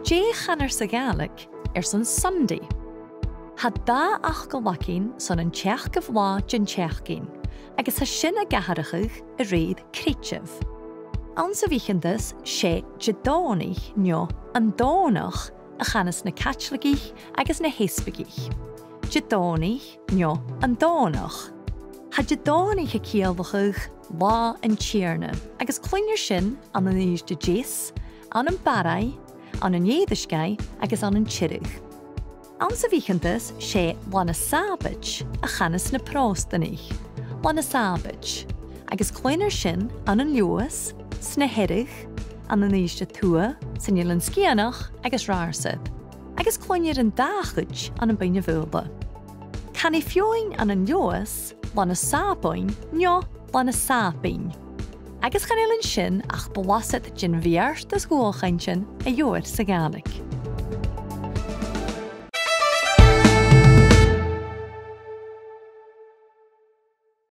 chanar sa Gaelic son Sunday. Had da ach go lacin son an teach go bhlá den teachcin, agus ha sin a gaharachach a réad críteamh. An sa bhíchantas sé Didòmhnaich neo an Dómhnach a chanas na Caitlicigh agus na Héispigigh. Didòmhnaich neo an Dómhnach. Ha Didòmhnaich a cíalbachach lá an tíarne, agus cloinir sin an an níos de jés, an an barai, an an éadisgai agus an tíirich. An sa bhíchantas sé lana sábait a chanas na próstanych. Lana sábait, agus cloinir sin an an luas, sna hirich, an an níos de tua, san an scianach agus rársad. Agus cloinir an dáchuid an baine bhulba. Can I fioin an luas, lana sápain, neo lana sápain. Agus chanélann sin ach blasad gin bhíart a Dualchainntean a dheoir sa Gaelic.